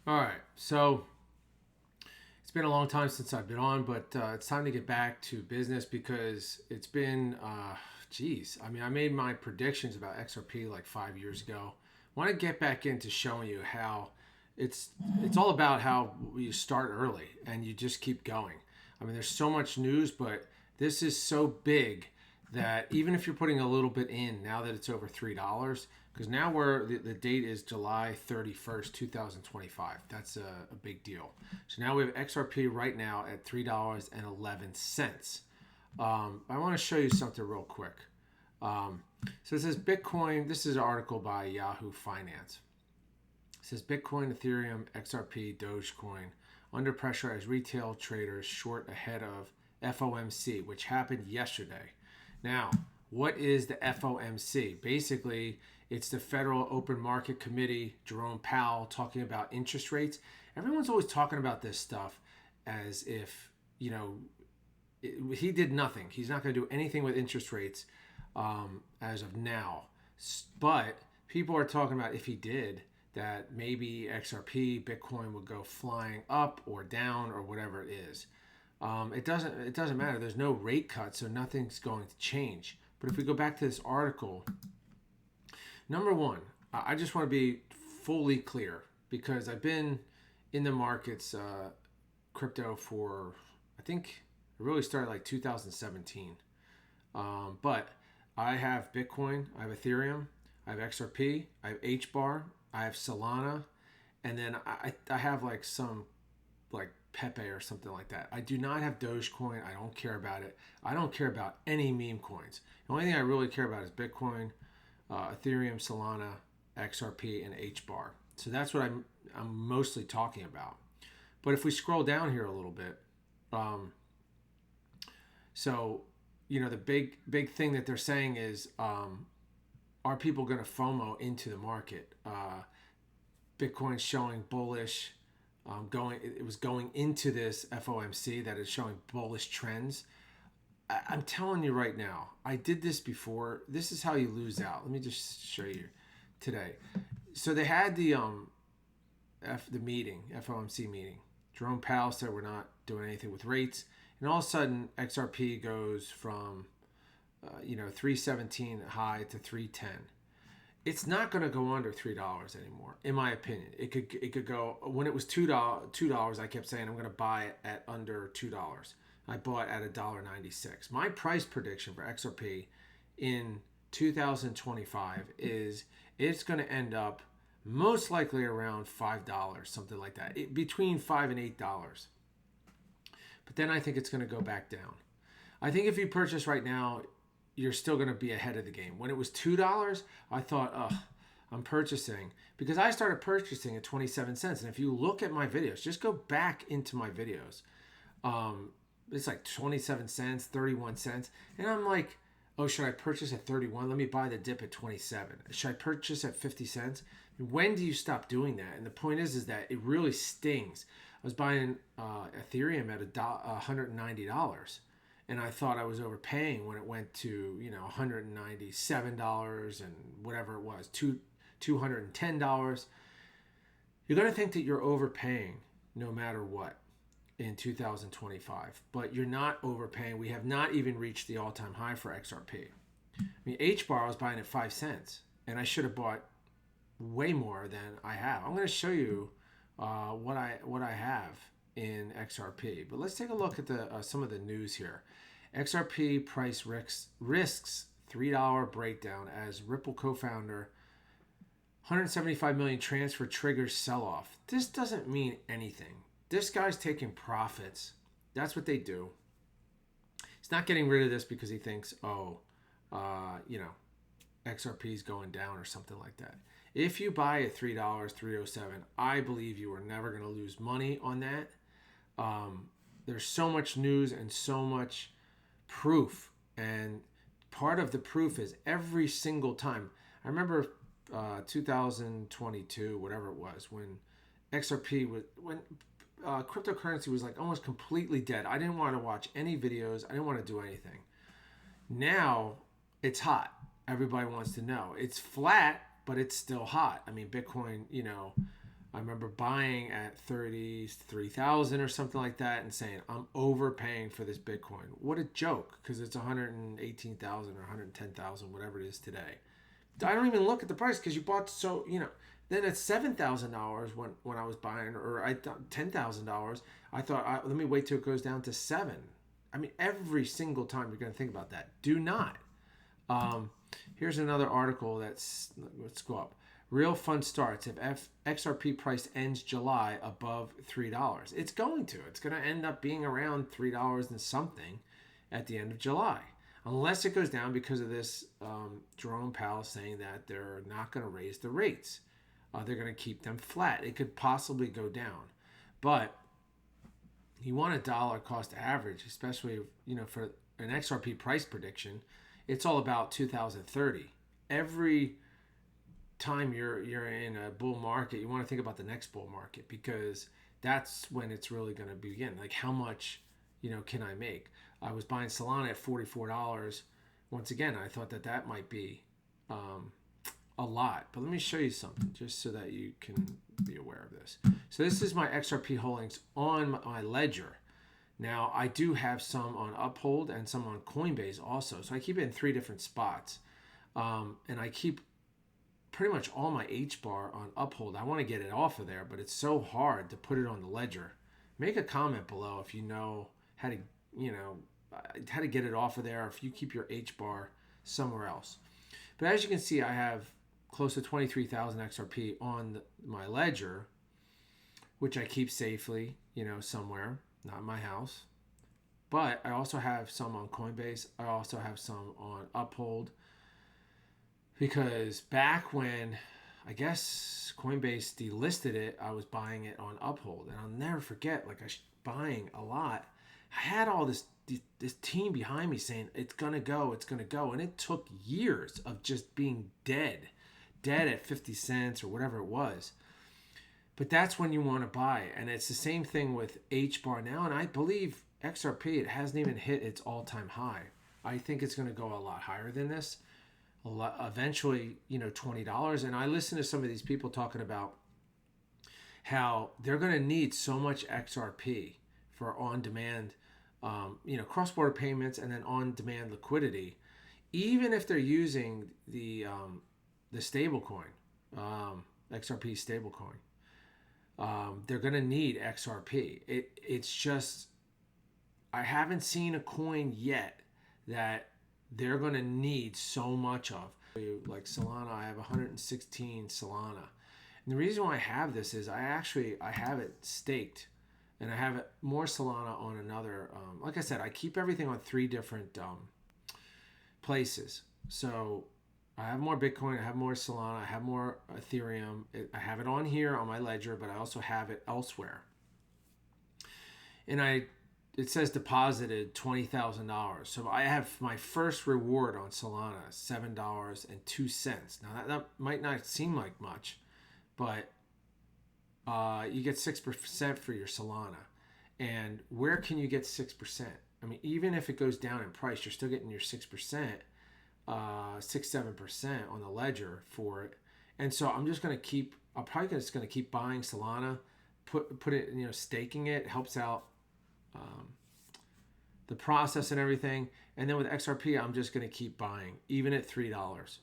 All right, so it's been a long time since I've been on, but it's time to get back to business because it's been, geez. I mean, I made my predictions about XRP like 5 years ago. Want to get back into showing you how it's it's all about how you start early and you just keep going. I mean, there's so much news, but this is so big that even if you're putting a little bit in now that it's over $3, because now the date is July 31st, 2025. That's a big deal. So now we have XRP right now at $3.11. I want to show you something real quick. So it says Bitcoin. This is an article by Yahoo Finance. It says Bitcoin, Ethereum, XRP, Dogecoin under pressure as retail traders short ahead of FOMC, which happened yesterday. Now, what is the FOMC? Basically, it's the Federal Open Market Committee, Jerome Powell, talking about interest rates. Everyone's always talking about this stuff as if, he did nothing. He's not going to do anything with interest rates as of now. But people are talking about if he did, that maybe XRP, Bitcoin would go flying up or down or whatever it is. It doesn't matter. There's no rate cut, so nothing's going to change. But if we go back to this article, number one, I just want to be fully clear because I've been in the markets, crypto for I think it really started like 2017. But I have Bitcoin, I have Ethereum, I have XRP, I have HBAR, I have Solana, and then I have like some like Pepe or something like that. I do not have Dogecoin. I don't care about it. I don't care about any meme coins. The only thing I really care about is Bitcoin, Ethereum, Solana, XRP, and HBAR. So that's what I'm mostly talking about. But if we scroll down here a little bit, um, so the big thing that they're saying is, are people going to FOMO into the market? Bitcoin showing bullish, it was going into this FOMC that is showing bullish trends. I'm telling you right now, I did this before. This is how you lose out. Let me just show you today. So they had the meeting, FOMC meeting. Jerome Powell said we're not doing anything with rates, and all of a sudden XRP goes from 317 high to 310. It's not going to go under $3 anymore, in my opinion. It could go when it was $2. I kept saying I'm going to buy it at under $2. I bought at $1.96. My price prediction for XRP in 2025 is it's going to end up most likely around $5, something like that, between $5 and $8. But then I think it's going to go back down. I think if you purchase right now, you're still going to be ahead of the game. When it was $2, I thought, I'm purchasing because I started purchasing at 27 cents. And if you look at my videos, just go back into my videos. It's like 27 cents, 31 cents. And I'm like, oh, should I purchase at 31? Let me buy the dip at 27. Should I purchase at 50 cents? When do you stop doing that? And the point is that it really stings. I was buying Ethereum at $190. And I thought I was overpaying when it went to $197 and whatever it was, $210. You're going to think that you're overpaying no matter what in 2025, but you're not overpaying. We have not even reached the all-time high for XRP. I mean, HBAR I was buying at 5 cents, and I should have bought way more than I have. I'm going to show you what I have in XRP. But let's take a look at some of the news here. XRP price risks $3 breakdown as Ripple co-founder 175 million transfer triggers sell-off. This doesn't mean anything. This guy's taking profits. That's what they do. He's not getting rid of this because he thinks, XRP is going down or something like that. If you buy at $3, $3.07, I believe you are never going to lose money on that. There's so much news and so much proof, and part of the proof is every single time. I remember 2022, whatever it was, when cryptocurrency was like almost completely dead. I didn't want to watch any videos. I didn't want to do anything. Now it's hot. Everybody wants to know. It's flat, but it's still hot. I mean, Bitcoin, I remember buying at 33,000 or something like that and saying, I'm overpaying for this Bitcoin. What a joke, because it's 118,000 or 110,000, whatever it is today. I don't even look at the price because you bought then at $7,000 when I was buying, or I thought $10,000, I thought, let me wait till it goes down to 7. I mean, every single time you're going to think about that. Do not. Here's another article let's go up. Real fun starts if XRP price ends July above $3. It's going to. It's going to end up being around $3 and something at the end of July. Unless it goes down because of this Jerome Powell saying that they're not going to raise the rates. They're going to keep them flat. It could possibly go down. But you want a dollar cost average, especially for an XRP price prediction. It's all about 2030. Every time you're in a bull market, you want to think about the next bull market, because that's when it's really going to begin. Like, how much can I make? I was buying Solana at $44. Once again, I thought that might be a lot, but let me show you something just so that you can be aware of this. So this is my XRP holdings on my ledger. Now, I do have some on Uphold and some on Coinbase also. So I keep it in 3 different spots. And I keep pretty much all my H-bar on Uphold. I want to get it off of there, but it's so hard to put it on the ledger. Make a comment below if you know how to get it off of there, or if you keep your H-bar somewhere else. But as you can see, I have close to 23,000 XRP on my ledger, which I keep safely, somewhere, not in my house. But I also have some on Coinbase. I also have some on Uphold, because back when, I guess, Coinbase delisted it, I was buying it on Uphold. And I'll never forget, I was buying a lot. I had all this team behind me saying, it's going to go. And it took years of just being dead at 50 cents or whatever it was. But that's when you want to buy. And it's the same thing with H-bar now. And I believe XRP, it hasn't even hit its all-time high. I think it's going to go a lot higher than this. Eventually, $20. And I listen to some of these people talking about how they're going to need so much XRP for on-demand, cross-border payments, and then on-demand liquidity, even if they're using the stablecoin, XRP stablecoin. They're going to need XRP. It's just, I haven't seen a coin yet that they're going to need so much of. Like Solana, I have 116 Solana. And the reason why I have this is I have it staked, and I have more Solana on another. Like I said, I keep everything on 3 different places. So I have more Bitcoin, I have more Solana, I have more Ethereum. I have it on here on my ledger, but I also have it elsewhere. And it says deposited $20,000. So I have my first reward on Solana, $7.02. Now that might not seem like much, but you get 6% for your Solana. And where can you get 6%? I mean, even if it goes down in price, you're still getting your 6%, 6-7% on the ledger for it. And so I'm probably just going to keep buying Solana, put it, staking it helps out the process and everything. And then with XRP, I'm just going to keep buying, even at $3.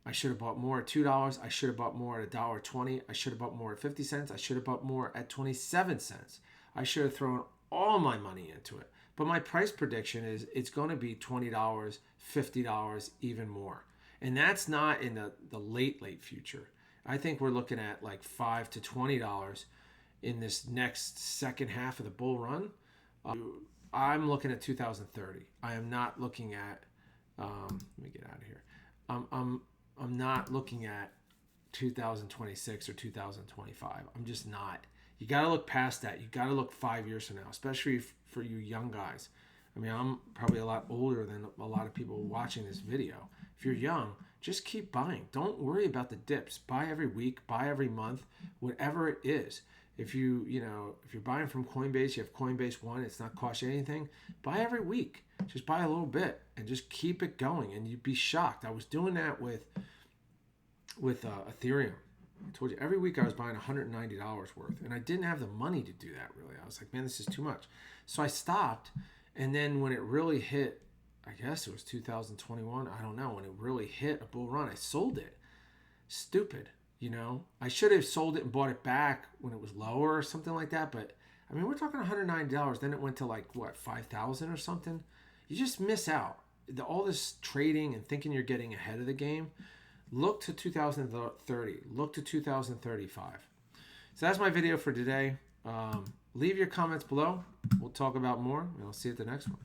I should have bought more at $2. I should have bought more at $1.20. I should have bought more at 50 cents. I should have bought more at 27 cents. I should have thrown all my money into it. But my price prediction is it's going to be $20, $50, even more. And that's not in the late future. I think we're looking at like $5 to $20 in this next second half of the bull run. I'm looking at 2030. I am not looking at, let me get out of here. I'm not looking at 2026 or 2025. I'm just not. You got to look past that. You got to look 5 years from now, especially for you young guys. I mean, I'm probably a lot older than a lot of people watching this video. If you're young, just keep buying. Don't worry about the dips. Buy every week, buy every month, whatever it is. If you're buying from Coinbase, you have Coinbase One, it's not cost you anything. Buy every week. Just buy a little bit and just keep it going, and you'd be shocked. I was doing that with Ethereum. I told you every week I was buying $190 worth, and I didn't have the money to do that really. I was like, man, this is too much. So I stopped, and then when it really hit, I guess it was 2021, I don't know, when it really hit a bull run, I sold it. Stupid, you know. I should have sold it and bought it back when it was lower or something like that, but I mean, we're talking $190, then it went to like, what, 5,000 or something? You just miss out. All this trading and thinking you're getting ahead of the game. Look to 2030. Look to 2035. So that's my video for today. Leave your comments below. We'll talk about more, and I'll see you at the next one.